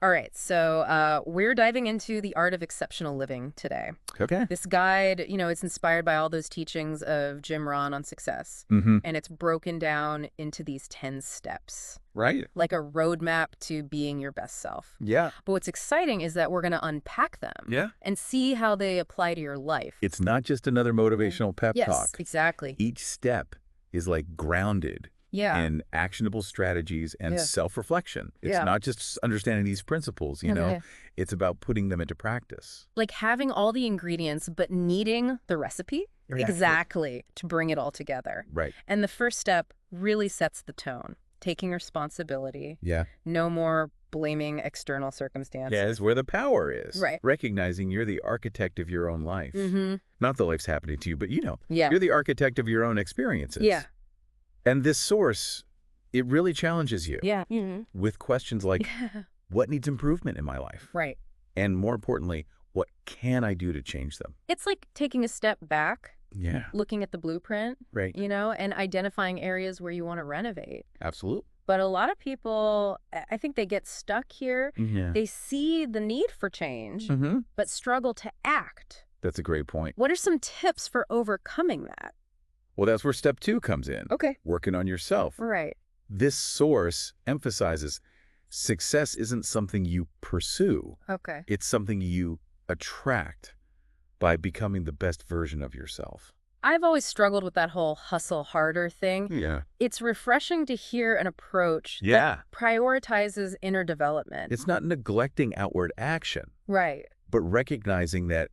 All right, so we're diving into the art of exceptional living today. Okay. This guide, it's inspired by all those teachings of Jim Rohn on success, Mm-hmm. and it's broken down into these 10 steps, Right. like a roadmap to being your best self. Yeah. But what's exciting is that we're going to unpack them Yeah. and see how they apply to your life. It's not just another motivational pep Yes, talk. exactly. Each step is like grounded Yeah. in actionable strategies and Yeah. self-reflection. It's Yeah. not just understanding these principles, you know. Okay. It's about putting them into practice. Like having all the ingredients, but needing the recipe exactly to bring it all together. Right. And the first step really sets the tone, taking responsibility. Yeah. No more blaming external circumstances. Yeah, it's where the power is. Right. Recognizing you're the architect of your own life. Mm-hmm. Not that life's happening to you, but Yeah. you're the architect of your own experiences. Yeah. And this source, it really challenges you Yeah. Mm-hmm. with questions like, what needs improvement in my life? Right. And more importantly, what can I do to change them? It's like taking a step back, Yeah. looking at the blueprint, Right. and identifying areas where you want to renovate. Absolutely. But a lot of people, I think they get stuck here. Yeah. They see the need for change, Mm-hmm. but struggle to act. That's a great point. What are some tips for overcoming that? Well, that's where step 2 comes in. Okay. Working on yourself. Right. This source emphasizes success isn't something you pursue. Okay. It's something you attract by becoming the best version of yourself. I've always struggled with that whole hustle harder thing. Yeah. It's refreshing to hear an approach Yeah. that prioritizes inner development. It's not neglecting outward action, Right. but recognizing that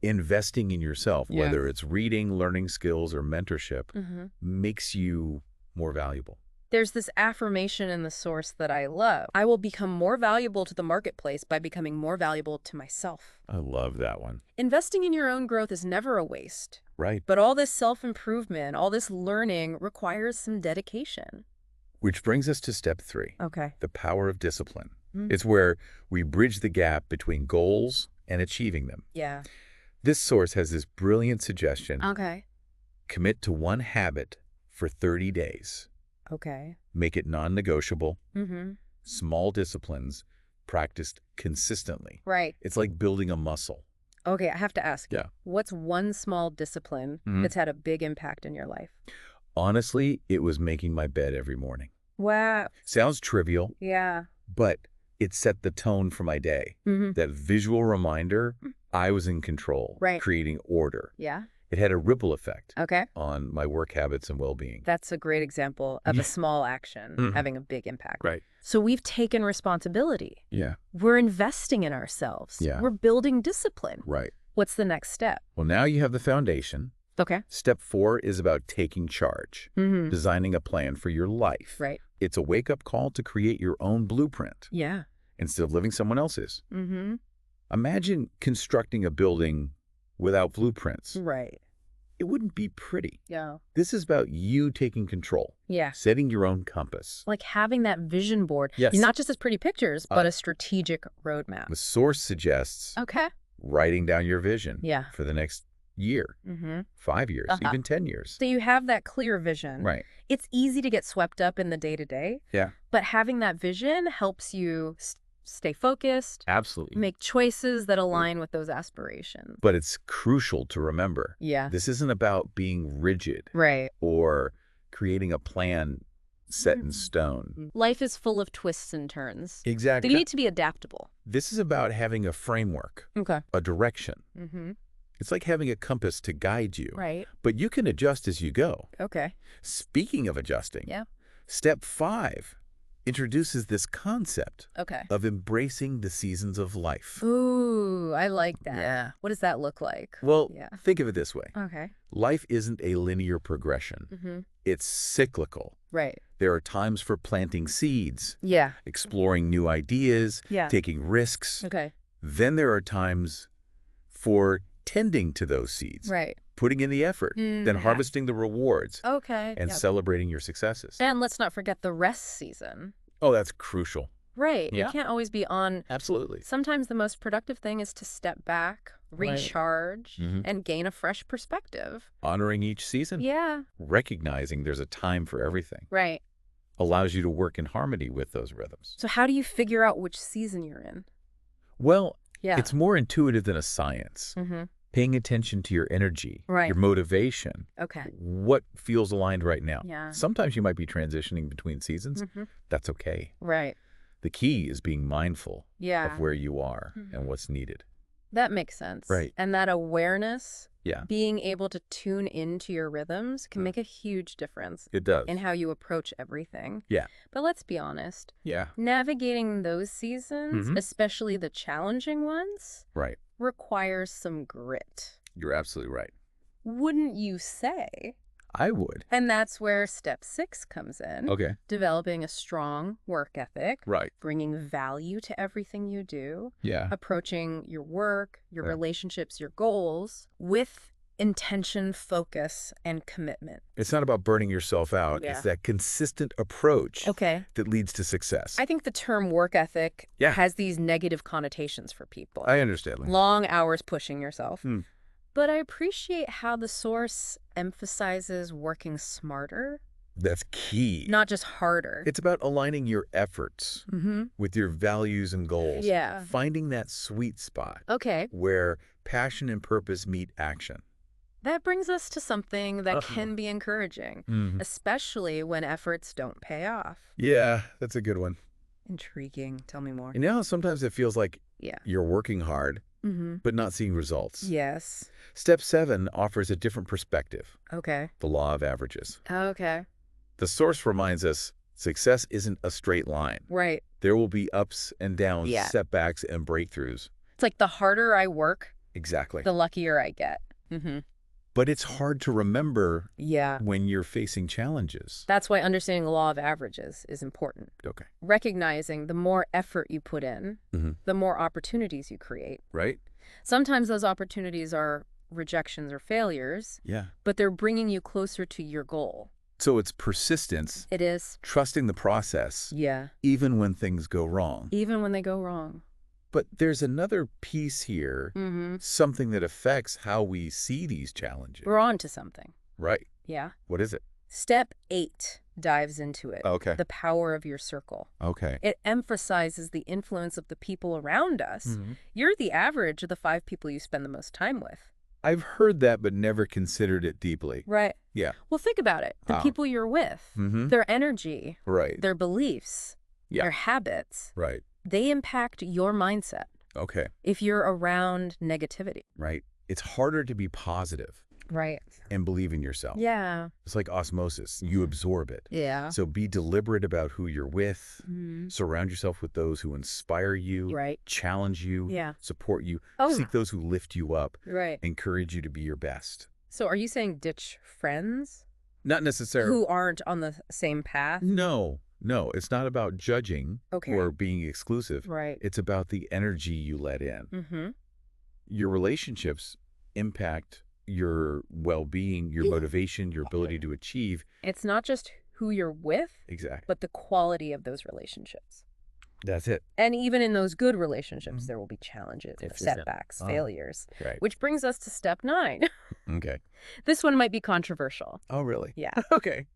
investing in yourself, Yeah. whether it's reading, learning skills, or mentorship, Mm-hmm. makes you more valuable. There's this affirmation in the source that I love. I will become more valuable to the marketplace by becoming more valuable to myself. I love that one. Investing in your own growth is never a waste. Right. But all this self-improvement, all this learning requires some dedication. Which brings us to step 3, Okay. the power of discipline. Mm. It's where we bridge the gap between goals and achieving them. Yeah. This source has this brilliant suggestion. Okay. Commit to one habit for 30 days. Okay. Make it non-negotiable. Mm-hmm. Small disciplines practiced consistently. Right. It's like building a muscle. Okay, I have to ask you, Yeah. what's one small discipline Mhm. that's had a big impact in your life? Honestly, it was making my bed every morning. Wow. Sounds trivial, Yeah. but it set the tone for my day. Mm-hmm. That visual reminder, I was in control, Right. creating order. Yeah. It had a ripple effect Okay. on my work habits and well-being. That's a great example of Yeah. a small action Mhm. having a big impact. Right. So we've taken responsibility. Yeah. We're investing in ourselves. Yeah. We're building discipline. Right. What's the next step? Well, now you have the foundation. Okay. Step 4 is about taking charge, Mm-hmm. designing a plan for your life. Right. It's a wake-up call to create your own blueprint Yeah. instead of living someone else's. Mm-hmm. Imagine constructing a building without blueprints. Right. It wouldn't be pretty. Yeah. This is about you taking control, Yeah. setting your own compass. Like having that vision board. Yes. Not just as pretty pictures, but a strategic roadmap. The source suggests Okay. writing down your vision Yeah. for the next year, Mm-hmm. 5 years, Uh-huh. even 10 years. So you have that clear vision. Right. It's easy to get swept up in the day-to-day, Yeah. but having that vision helps you stay focused, Absolutely. make choices that align with those aspirations. But it's crucial to remember, Yeah. this isn't about being rigid Right. or creating a plan set in stone. Life is full of twists and turns. Exactly. You need to be adaptable. This is about having a framework, Okay. a direction. Mm-hmm. It's like having a compass to guide you, Right. but you can adjust as you go. Okay. Speaking of adjusting, Yeah. step 5 introduces this concept Okay. of embracing the seasons of life. Ooh, I like that. Yeah. What does that look like? Well, Yeah. think of it this way. Okay. Life isn't a linear progression. Mm-hmm. It's cyclical. Right. There are times for planting seeds, Yeah. exploring new ideas, Yeah. taking risks. Okay. Then there are times for tending to those seeds, Right. putting in the effort, then Mhm. harvesting the rewards Okay. and Yep. celebrating your successes. And let's not forget the rest season. Oh, that's crucial. Right. Yeah. You can't always be on. Absolutely. Sometimes the most productive thing is to step back, Right. recharge, Mhm. and gain a fresh perspective. Honoring each season, Yeah. recognizing there's a time for everything. Right. allows you to work in harmony with those rhythms. So how do you figure out which season you're in? Well, Yeah. it's more intuitive than a science. Mm-hmm. Paying attention to your energy, Right. your motivation, Okay. what feels aligned right now. Yeah. Sometimes you might be transitioning between seasons. Mm-hmm. That's okay. Right. The key is being mindful Yeah. of where you are Mhm. and what's needed. That makes sense. Right. And that awareness, Yeah, being able to tune into your rhythms can make a huge difference it does. in how you approach everything. Yeah. But let's be honest, Yeah. navigating those seasons, Mhm. especially the challenging ones, Right. requires some grit. You're absolutely right. Wouldn't you say? I would. And that's where step 6 comes in. Okay. Developing a strong work ethic, Right. bringing value to everything you do, Yeah. approaching your work, your Yeah. relationships, your goals with intention, focus, and commitment. It's not about burning yourself out. Yeah. It's that consistent approach Okay. that leads to success. I think the term work ethic Yeah. has these negative connotations for people. I understand. Lynn. Long hours pushing yourself. Hmm. But I appreciate how the source emphasizes working smarter, That's key. not just harder. It's about aligning your efforts Mm-hmm. with your values and goals. Yeah. Finding that sweet spot Okay. where passion and purpose meet action. That brings us to something that Uh-oh. can be encouraging, Mm-hmm. especially when efforts don't pay off. Yeah, that's a good one. Intriguing. Tell me more. And now sometimes it feels like Yeah. you're working hard, Mm-hmm. but not seeing results. Yes. Step 7 offers a different perspective, Okay. the law of averages. Okay. The source reminds us success isn't a straight line. Right. There will be ups and downs, Yeah. setbacks and breakthroughs. It's like the harder I work, Exactly. the luckier I get. Mm-hmm. But it's hard to remember Yeah. when you're facing challenges. That's why understanding the law of averages is important. Okay. Recognizing the more effort you put in, Mm-hmm. the more opportunities you create. Right? Sometimes those opportunities are rejections or failures, Yeah. but they're bringing you closer to your goal. So it's persistence, It is. trusting the process, Yeah. even when things go wrong. Even when they go wrong. But there's another piece here, Mm-hmm. something that affects how we see these challenges. We're on to something. Right. Yeah. What is it? Step 8 dives into it. Okay. The power of your circle. Okay. It emphasizes the influence of the people around us. Mm-hmm. You're the average of the 5 people you spend the most time with. I've heard that, but never considered it deeply. Right. Yeah. Well, think about it. The How? people you're with, Mm-hmm. their energy, Right. their beliefs, Yeah. their habits, Right. they impact your mindset Okay. if you're around negativity. Right. It's harder to be positive Right. and believe in yourself. Yeah. It's like osmosis. You absorb it. Yeah. So be deliberate about who you're with. Mhm. Surround yourself with those who inspire you, Right. challenge you, Yeah. support you. Oh. Seek those who lift you up, Right. encourage you to be your best. So are you saying ditch friends Not necessarily. who aren't on the same path? No. It's not about judging Okay. or being exclusive. Right. It's about the energy you let in. Mm-hmm. Your relationships impact your well-being, your motivation, your ability to achieve. It's not just who you're with, Exactly. but the quality of those relationships. That's it. And even in those good relationships, Mhm. there will be challenges, If there's setbacks, Oh. failures. Right. Which brings us to step 9. Okay. This one might be controversial. Oh, really? Yeah. Okay.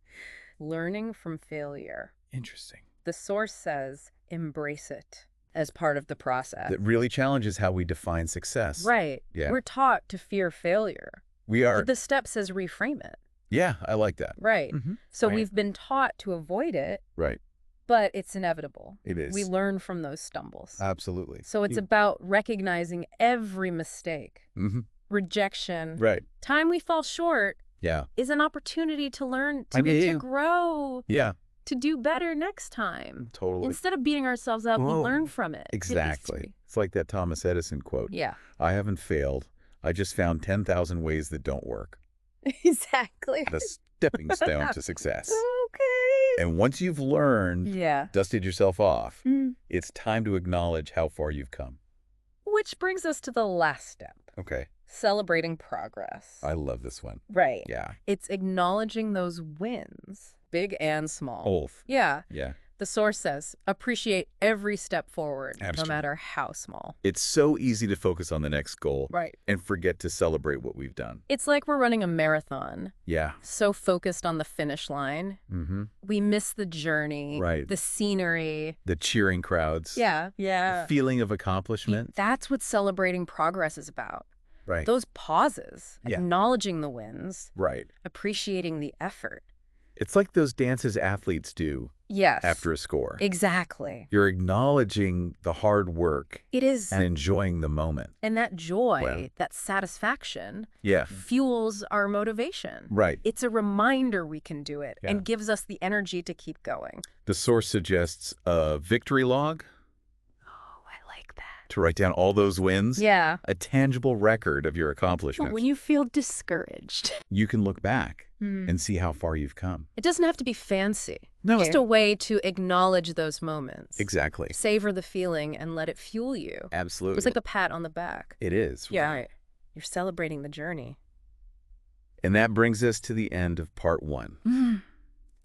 Learning from failure. Interesting. The source says embrace it as part of the process. That really challenges how we define success. Right. Yeah. We're taught to fear failure. We are. But the step says reframe it. Yeah, I like that. Right. Mm-hmm. So Right. we've been taught to avoid it, Right. but it's inevitable. It is. We learn from those stumbles. Absolutely. So it's about recognizing every mistake, Mm-hmm. rejection, Right. time we fall short Yeah. is an opportunity to learn, I mean, to grow, Yeah. to do better next time. Totally. Instead of beating ourselves up, we Whoa. learn from it. Exactly. It's like that Thomas Edison quote. Yeah. I haven't failed. I just found 10,000 ways that don't work. Exactly. The stepping stone to success. Okay. And once you've learned, Yeah. dusted yourself off, Mm. it's time to acknowledge how far you've come. Which brings us to the last step, Okay. celebrating progress. I love this one. Right. Yeah. It's acknowledging those wins, big and small. Ulf. Yeah. Yeah. The source says, appreciate every step forward, no Absolutely. matter how small. It's so easy to focus on the next goal Right. and forget to celebrate what we've done. It's like we're running a marathon, Yeah. so focused on the finish line. Mm-hmm. We miss the journey, Right. the scenery. The cheering crowds. Yeah. The feeling of accomplishment. That's what celebrating progress is about. Right. Those pauses, Yeah. acknowledging the wins, Right. appreciating the effort. It's like those dances athletes do Yes. after a score. Exactly. You're acknowledging the hard work It is. and enjoying the moment. And that joy, Wow. that satisfaction, Yeah. fuels our motivation. Right. It's a reminder we can do it Yeah. and gives us the energy to keep going. The source suggests a victory log Oh, I like that. to write down all those wins. Yeah. A tangible record of your accomplishments. But when you feel discouraged, You can look back and see how far you've come. it doesn't have to be fancy. No. Just a way to acknowledge those moments. Exactly. Savor the feeling and let it fuel you. Absolutely. It's like a pat on the back. It is. Yeah. You're celebrating the journey. And that brings us to the end of part 1.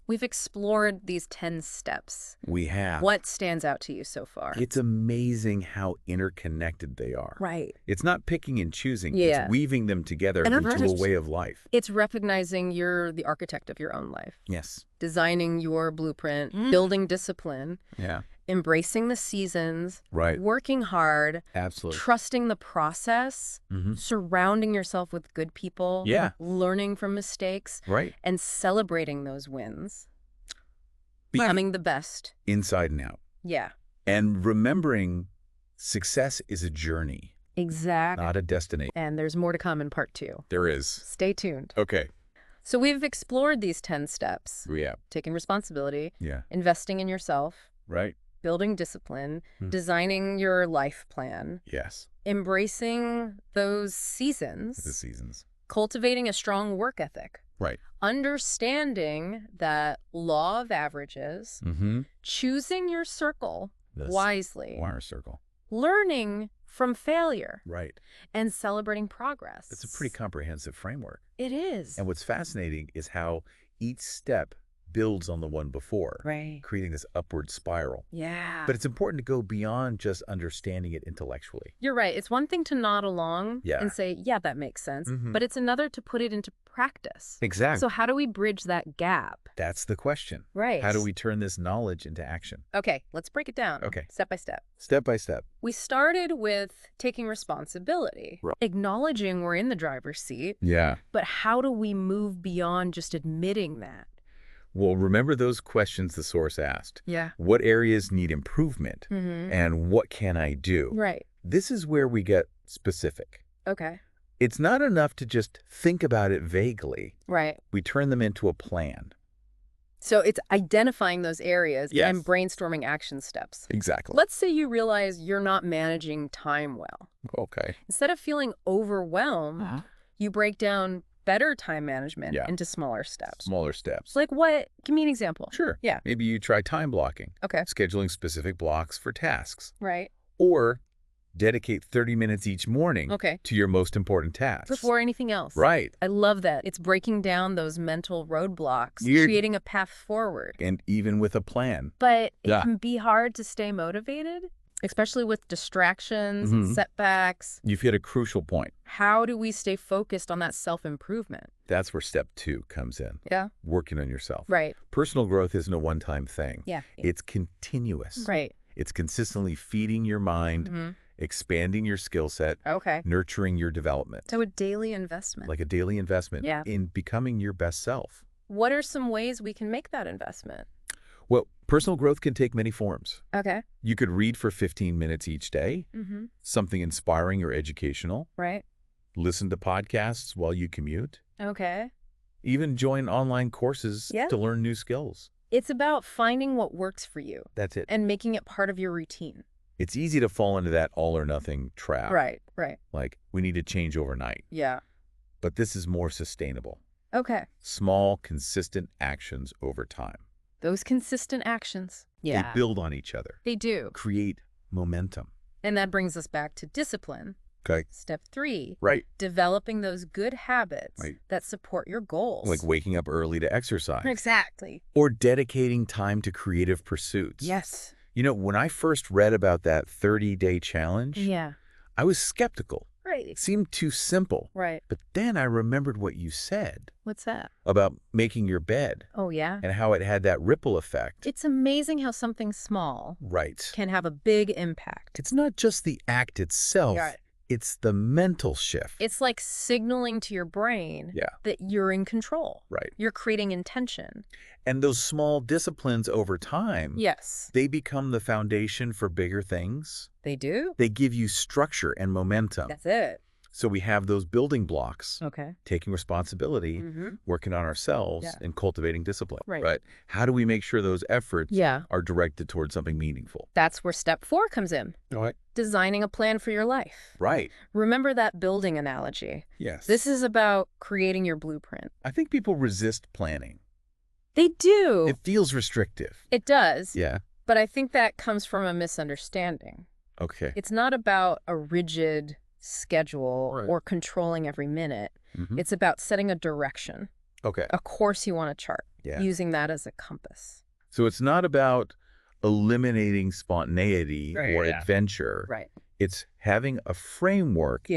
We've explored these 10 steps. We have. What stands out to you so far? It's amazing how interconnected they are. Right. It's not picking and choosing. Yeah. It's weaving them together And into a just- way of life. It's recognizing you're the architect of your own life, Yes. designing your blueprint, building discipline, Yeah. embracing the seasons, Right. working hard, Absolutely. trusting the process, surrounding yourself with good people, Yeah. learning from mistakes, Right. and celebrating those wins. Becoming the best. Inside and out. Yeah, And remembering success is a journey, exactly. not a destination. And there's more to come in part 2. There is. Stay tuned. Okay. So we've explored these 10 steps, Yeah. taking responsibility, Yeah. investing in yourself, Right. building discipline, designing your life plan, Yes. embracing those The seasons, seasons. cultivating a strong work ethic, Right. understanding that law of averages, Mm-hmm. choosing your circle wisely, Wire circle. learning from failure, Right. and celebrating progress. It's a pretty comprehensive framework. It is. And what's fascinating is how each step builds on the one before, Right. creating this upward spiral. Yeah. But it's important to go beyond just understanding it intellectually. You're right. It's one thing to nod along Yeah. and say, yeah, that makes sense. Mhm. But it's another to put it into practice. Exactly. So how do we bridge that gap? That's the question. Right. How do we turn this knowledge into action? Okay, let's break it down. Okay. Step by step. Step by step. We started with taking responsibility, Right. acknowledging we're in the driver's seat, Yeah. but how do we move beyond just admitting that? Well, remember those questions the source asked. Yeah. What areas need improvement? Mm-hmm. And what can I do? Right. This is where we get specific. Okay. It's not enough to just think about it vaguely. Right. We turn them into a plan. So it's identifying those areas Yes. and brainstorming action steps. Exactly. Let's say you realize you're not managing time well. Okay. Instead of feeling overwhelmed, you break down better time management Yeah. into smaller steps. Smaller steps. Like what? Give me an example. Sure. Yeah. Maybe you try time blocking, Okay. scheduling specific blocks for tasks, Right. or dedicate 30 minutes each morning Okay. to your most important tasks. Before anything else. Right. I love that. It's breaking down those mental roadblocks, You're- creating a path forward. And even with a plan. But it Yeah. can be hard to stay motivated, especially with distractions, Mhm. setbacks. You've hit a crucial point. How do we stay focused on that self-improvement? That's where step 2 comes in. Yeah. Working on yourself. Right. Personal growth isn't a one-time thing. Yeah. It's continuous. Right. It's consistently feeding your mind, hmm expanding your skill set, Okay. nurturing your development. So a daily investment. Like a daily investment Yeah. in becoming your best self. What are some ways we can make that investment? Well, personal growth can take many forms. Okay. You could read for 15 minutes each day, Mm-hmm. something inspiring or educational, Right. listen to podcasts while you commute, Okay. even join online courses Yeah. to learn new skills. It's about finding what works for you That's it. and making it part of your routine. It's easy to fall into that all or nothing trap. Right. Right. Like, we need to change overnight. Yeah. But this is more sustainable. Okay. Small, consistent actions over time. Those consistent actions. Yeah. They build on each other, They do. create momentum. And that brings us back to discipline. Okay. Step 3, Right. developing those good habits Right. that support your goals. Like waking up early to exercise. Exactly. Or dedicating time to creative pursuits. Yes. You know, when I first read about that 30-day challenge, Yeah. I was skeptical. Right. It seemed too simple. Right. But then I remembered what you said What's that? about making your bed Oh, yeah? and how it had that ripple effect. It's amazing how something small Right. can have a big impact. It's not just the act itself. Yeah. It's the mental shift. It's like signaling to your brain Yeah. that you're in control. Right. You're creating intention. And those small disciplines over time, Yes. they become the foundation for bigger things. They do? They give you structure and momentum. That's it. So we have those building blocks, Okay. taking responsibility, working on ourselves, Yeah. and cultivating discipline. Right. How do we make sure those efforts Yeah. are directed towards something meaningful? That's where step 4 comes in. Right. Designing a plan for your life. Right. Remember that building analogy. Yes. This is about creating your blueprint. I think people resist planning. They do. It feels restrictive. It does. Yeah. But I think that comes from a misunderstanding. Okay. It's not about a rigid schedule Right. or controlling every minute. Mhm. It's about setting a direction, Okay. a course you want to chart, Yeah. using that as a compass. So it's not about eliminating spontaneity Right, or yeah. adventure. Right. It's having a framework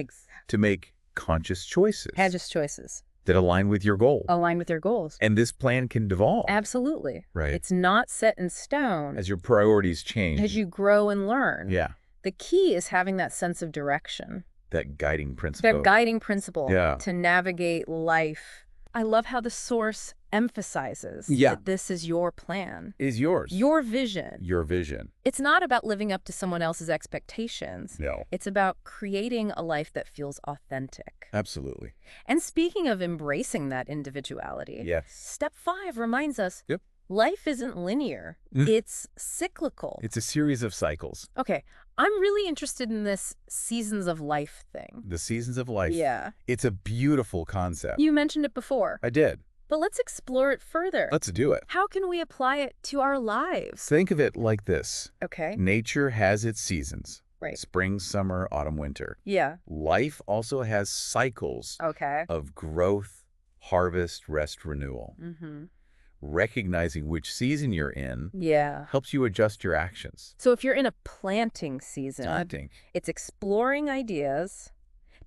to make conscious choices Just choices. that align with your goal. Align with your goals. And this plan can devolve Absolutely. Right. It's not set in stone as your priorities change. as you grow and learn. Yeah. The key is having that sense of direction, That guiding principle. that guiding principle Yeah. to navigate life. I love how the source emphasizes Yeah. that this is your plan, Is yours. your vision. Your vision. It's not about living up to someone else's expectations. No. It's about creating a life that feels authentic. Absolutely. And speaking of embracing that individuality, Yes. step 5 reminds us Yep. life isn't linear. Mm. It's cyclical. It's a series of cycles. Okay, I'm really interested in this seasons of life thing. The seasons of life. Yeah. It's a beautiful concept. You mentioned it before, I did. but let's explore it further. Let's do it. How can we apply it to our lives? Think of it like this. Okay. Nature has its seasons. Right. Spring, summer, autumn, winter. Yeah. Life also has cycles Okay. of growth, harvest, rest, renewal. Mm-hmm. Recognizing which season you're in Yeah. helps you adjust your actions. So if you're in a planting season, Planting. it's exploring ideas,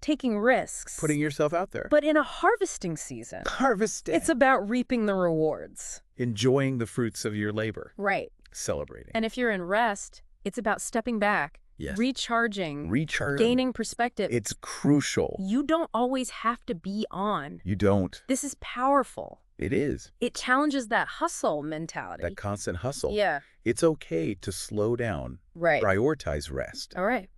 taking risks, Putting yourself out there. but in a harvesting season, Harvesting. it's about reaping the rewards. Enjoying the fruits of your labor. Right. Celebrating. And if you're in rest, it's about stepping back, Yes. recharging, Recharge. gaining perspective. It's crucial. You don't always have to be on. You don't. This is powerful. It is. It challenges that hustle mentality. That constant hustle. Yeah. It's okay to slow down, Right. prioritize rest, All right.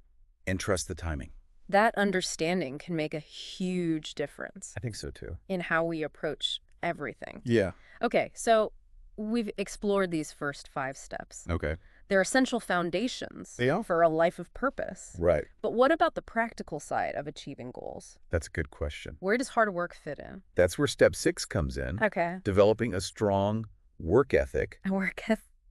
and trust the timing. That understanding can make a huge difference I think so too. in how we approach everything. Yeah. Okay, so we've explored these first 5 steps. Okay. They're essential foundations They are. for a life of purpose. Right. But what about the practical side of achieving goals? That's a good question. Where does hard work fit in? That's where step 6 comes in. Okay. Developing a strong work ethic.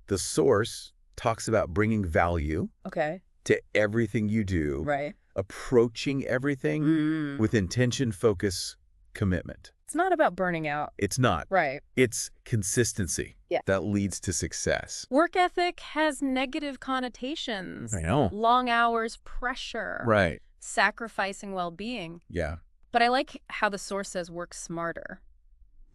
The source talks about bringing value Okay. to everything you do, Right. approaching everything with intention, focus, commitment. It's not about burning out. It's not. Right. It's consistency Yeah. that leads to success. Work ethic has negative connotations. know. Long hours, pressure, Right. sacrificing well-being. Yeah. But I like how the source says work smarter.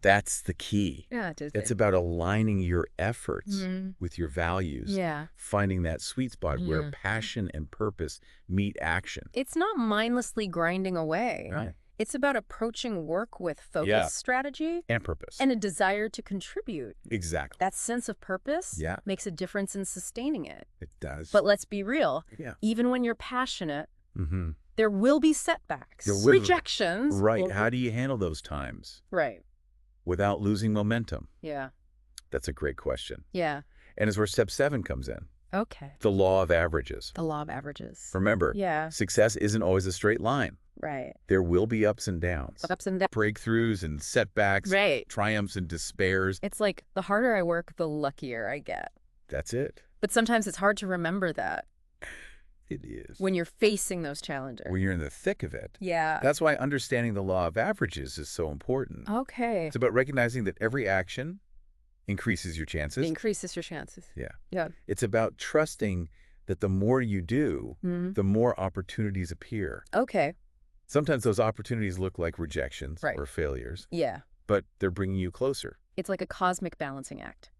That's the key. Yeah, it is. It's about aligning your efforts Mhm. with your values. Yeah. Finding that sweet spot where Mhm. passion and purpose meet action. It's not mindlessly grinding away. Right. It's about approaching work with focus, Yeah. strategy, And purpose. and a desire to contribute. Exactly. That sense of purpose Yeah. makes a difference in sustaining it. It does. But let's be real. Yeah. Even when you're passionate, Mm-hmm. there will be setbacks, There will. rejections. Right. Well, How do you handle those times right. without losing momentum? Yeah. That's a great question. Yeah. And it's where step 7 comes in. Okay. The law of averages. The law of averages. Remember, Yeah. success isn't always a straight line. Right. There will be ups and downs. Ups and downs. Breakthroughs and setbacks. Right. Triumphs and despairs. It's like the harder I work, the luckier I get. That's it. But sometimes it's hard to remember that. It is. when you're facing those challenges. When you're in the thick of it. Yeah. That's why understanding the law of averages is so important. Okay. It's about recognizing that every action increases your It chances. increases your chances. Yeah. Yeah. It's about trusting that the more you do, Mhm. the more opportunities appear. Okay. Sometimes those opportunities look like rejections Right. or failures, Yeah. but they're bringing you closer. It's like a cosmic balancing act.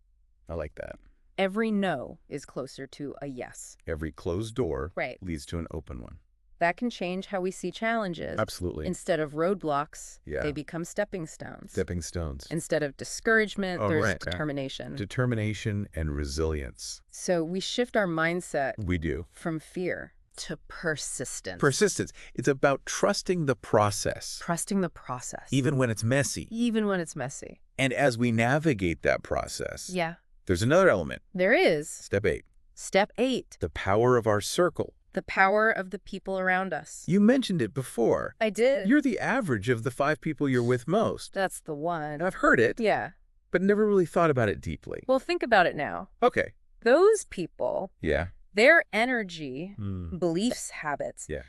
I like that. Every no is closer to a yes. Every closed door Right. leads to an open one. That can change how we see challenges. Absolutely. Instead of roadblocks, Yeah. they become stepping stones. Stepping stones. Instead of discouragement, Oh, there's right, yeah. determination. Determination and resilience. So we shift our mindset We do. from fear to persistence. Persistence. It's about trusting the process, Trusting the process. even when it's messy. Even when it's messy. And as we navigate that process, Yeah. there's another element. There is. Step 8. Step 8. The power of our circle. The power of the people around us. You mentioned it before. I did. You're the average of the 5 people you're with most. That's the one. And I've heard it, Yeah. but never really thought about it deeply. Well, think about it now. Okay. Those people, Yeah. their energy, Hmm. beliefs, habits, Yeah.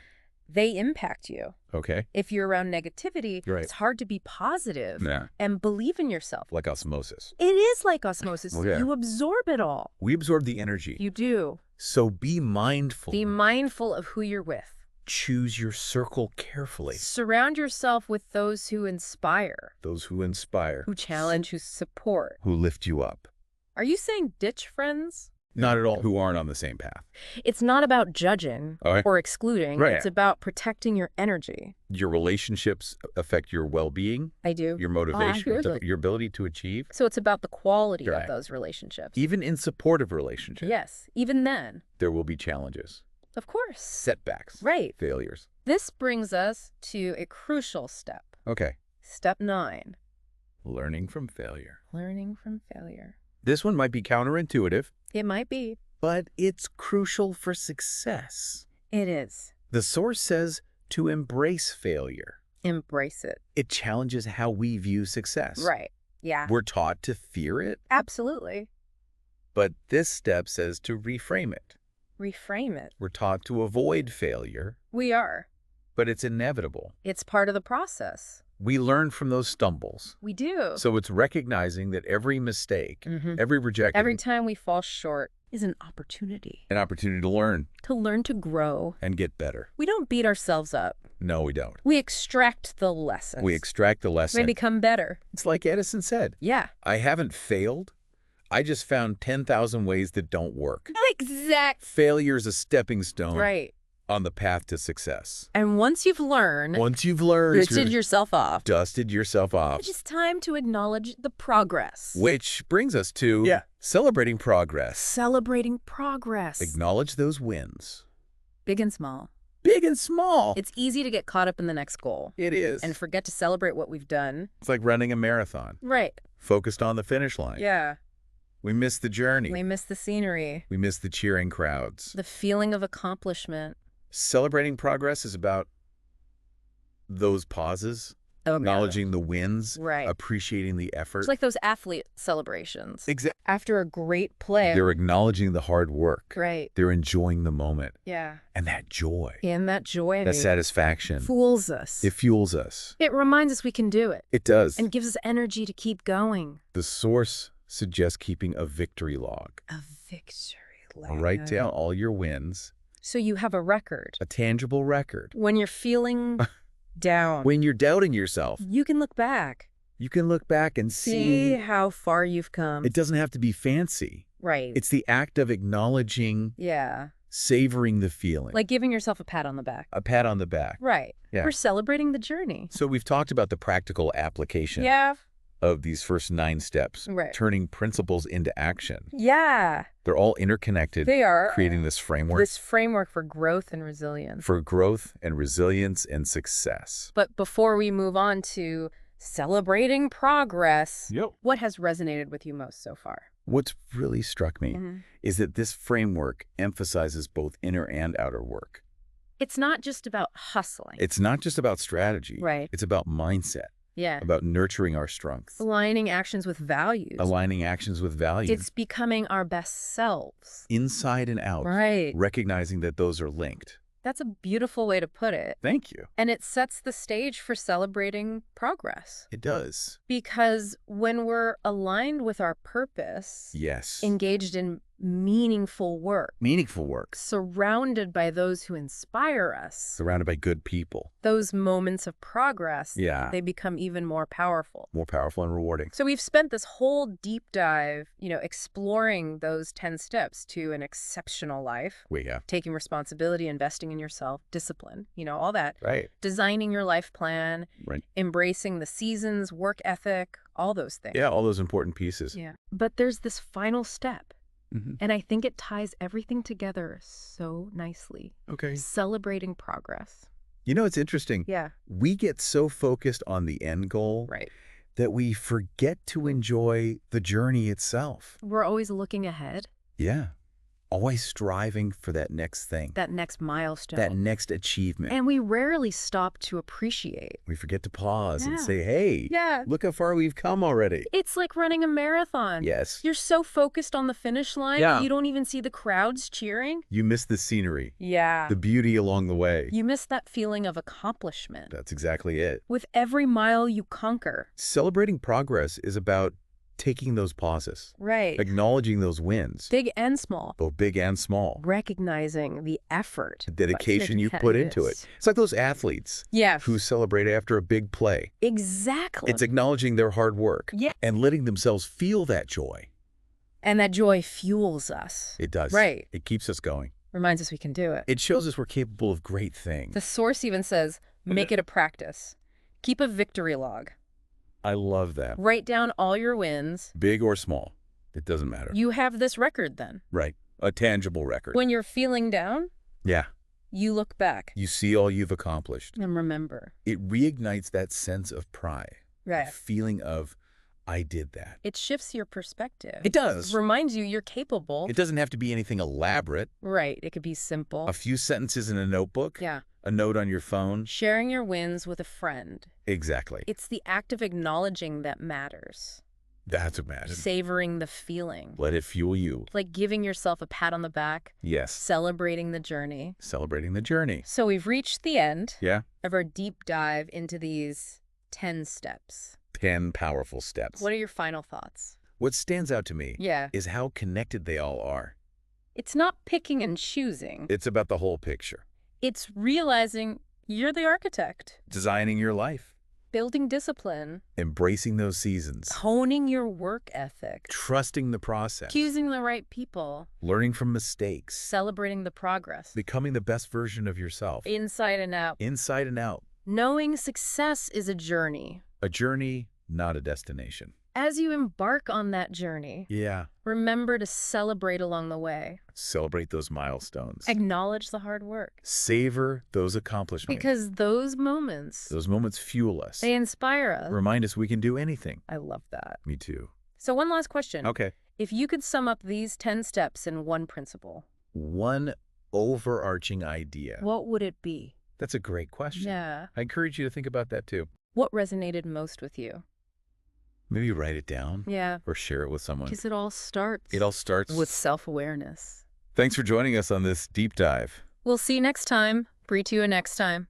they impact you. Okay. If you're around negativity, Right. it's hard to be positive Yeah. and believe in yourself. Like osmosis. It is like osmosis. Well, yeah. You absorb it all. We absorb the energy. You do. So be mindful. Be mindful of who you're with. Choose your circle carefully. Surround yourself with those who inspire, Those who inspire, who challenge, who support. who lift you up. Are you saying ditch friends? Not at all who aren't on the same path. It's not about judging Okay. or excluding. Right. It's about protecting your energy. Your relationships affect your well-being, I do. your motivation, absolutely. your ability to achieve, So it's about the quality Right. of those relationships. even in supportive relationships. Yes, even then. There will be challenges, Of course. setbacks, Right. failures. This brings us to a crucial step. Okay. Step 9, Learning from failure. learning from failure. This one might be counterintuitive, It might be. but it's crucial for success. It is. The source says to embrace failure. Embrace it. It challenges how we view success. Right. Yeah. We're taught to fear it, Absolutely. but this step says to reframe it. Reframe it. We're taught to avoid failure, We are. but it's inevitable. It's part of the process. We learn from those stumbles. We do. So it's recognizing that every mistake, Mhm. every rejection, Every time we fall short is an opportunity an opportunity to learn to grow. and get better. We don't beat ourselves up. No, we don't. We extract the lessons. We extract the lesson. We become better. It's like Edison said, Yeah. I haven't failed. I just found 10,000 ways that don't work. Exact. Failure is a stepping stone Right. on the path to success. And once you've learned, Once you've learned, dusted yourself off, dusted yourself off. it's just time to acknowledge the progress. Which brings us to celebrating progress. Celebrating progress. Acknowledge those wins. Big and small. Big and small. It's easy to get caught up in the next goal It is. and forget to celebrate what we've done. It's like running a marathon. Right. Focused on the finish line. Yeah. We miss the journey. We miss the scenery, We miss the cheering crowds. the feeling of accomplishment. Celebrating progress is about those pauses, acknowledging the wins, Right. appreciating the effort. It's like those athlete celebrations. Exactly. After a great play. They're acknowledging the hard work. Right. They're enjoying the moment. Yeah. And that joy, And that joy that satisfaction, fools us. it fuels us. It reminds us we can do it It does. and gives us energy to keep going. The source suggests keeping a victory log. A victory Write down all your wins, So you have a record. a tangible record. When you're feeling down, When you're doubting yourself, you can look back. you can look back and See see. how far you've come. It doesn't have to be fancy. Right. It's the act of acknowledging, Yeah. savoring the feeling. Like giving yourself a pat on the back. a pat on the back. Right. Yeah. We're celebrating the journey. So we've talked about the practical application Yeah. of these first 9 steps, Right. turning principles into action. Yeah. They're all interconnected, They are. creating this framework This framework for growth and resilience. for growth and resilience and success. But before we move on to celebrating progress, Yep. what has resonated with you most so far? What's really struck me Mhm. is that this framework emphasizes both inner and outer work. It's not just about hustling. It's not just about strategy. Right. It's about mindset. Yeah. about nurturing our strengths, Aligning actions with values. aligning actions with values, It's becoming our best selves. inside and out, Right. recognizing that those are linked. That's a beautiful way to put it. Thank you. And it sets the stage for celebrating progress. It does. Because when we're aligned with our purpose, Yes. engaged in meaningful work, Meaningful work. surrounded by those who inspire us, Surrounded by good people. those moments of progress, Yeah. they become even more powerful. More powerful and rewarding. So we've spent this whole deep dive, exploring those 10 steps to an exceptional life, We have. taking responsibility, investing in yourself, discipline, all that, Right. designing your life plan, Right. embracing the seasons, work ethic, all those things. Yeah, all those important pieces. Yeah. But there's this final step, Mhm. and I think it ties everything together so nicely. Okay. Celebrating progress. It's interesting. Yeah. We get so focused on the end goal Right. that we forget to enjoy the journey itself. We're always looking ahead, Yeah. Always striving for that next thing, that next milestone. that next achievement. And we rarely stop to appreciate. We forget to pause and Yeah. say, hey, Yeah. look how far we've come already. It's like running a marathon. Yes. You're so focused on the finish line, Yeah. you don't even see the crowds cheering. You miss the scenery, Yeah. the beauty along the way. You miss that feeling of accomplishment. That's exactly it. With every mile you conquer. Celebrating progress is about taking those pauses, Right. acknowledging those wins, Big and small. both big and small, Recognizing the effort. the dedication you put into it. It's like those athletes Yeah. who celebrate after a big play. Exactly. It's acknowledging their hard work Yeah. and letting themselves feel that joy. And that joy fuels us. It does. Right. It keeps us going. Reminds us we can do it. It shows us we're capable of great things. The source even says, make it a practice. Keep a victory log. I love that. Write down all your wins. Big or small, it doesn't matter. You have this record then. Right. A tangible record. When you're feeling down, Yeah. you look back You see all you've accomplished. and remember. It reignites that sense of pride. Right. A feeling of, I did that. It shifts your perspective. It does. Reminds you you're capable. It doesn't have to be anything elaborate. Right. It could be simple. A few sentences in a notebook. Yeah. A note on your phone. Sharing your wins with a friend. Exactly. It's the act of acknowledging that matters. That's what matters. Savoring the feeling. Let it fuel you. Like giving yourself a pat on the back. Yes. Celebrating the journey. Celebrating the journey. So we've reached the end Yeah. of our deep dive into these 10 steps. 10 powerful steps. What are your final thoughts? What stands out to me Yeah. is how connected they all are. It's not picking and choosing. It's about the whole picture. It's realizing you're the architect. Designing your life. Building discipline. Embracing those seasons. Honing your work ethic. Trusting the process. Choosing the right people. Learning from mistakes. Celebrating the progress. Becoming the best version of yourself. Inside and out. Inside and out. Knowing success is a journey. A journey, not a destination. As you embark on that journey, Yeah. remember to celebrate along the way. Celebrate those milestones. Acknowledge the hard work. Savor those accomplishments. Because those moments, Those moments fuel us. they inspire us. Remind us we can do anything. I love that. Me too. So one last question. Okay. If you could sum up these 10 steps in one principle, One overarching idea. what would it be? That's a great question. Yeah. I encourage you to think about that too. What resonated most with you? Maybe write it down Yeah. or share it with someone. Because it all starts It all starts with self-awareness. Thanks for joining us on this deep dive. We'll see you next time. Bree to you next time.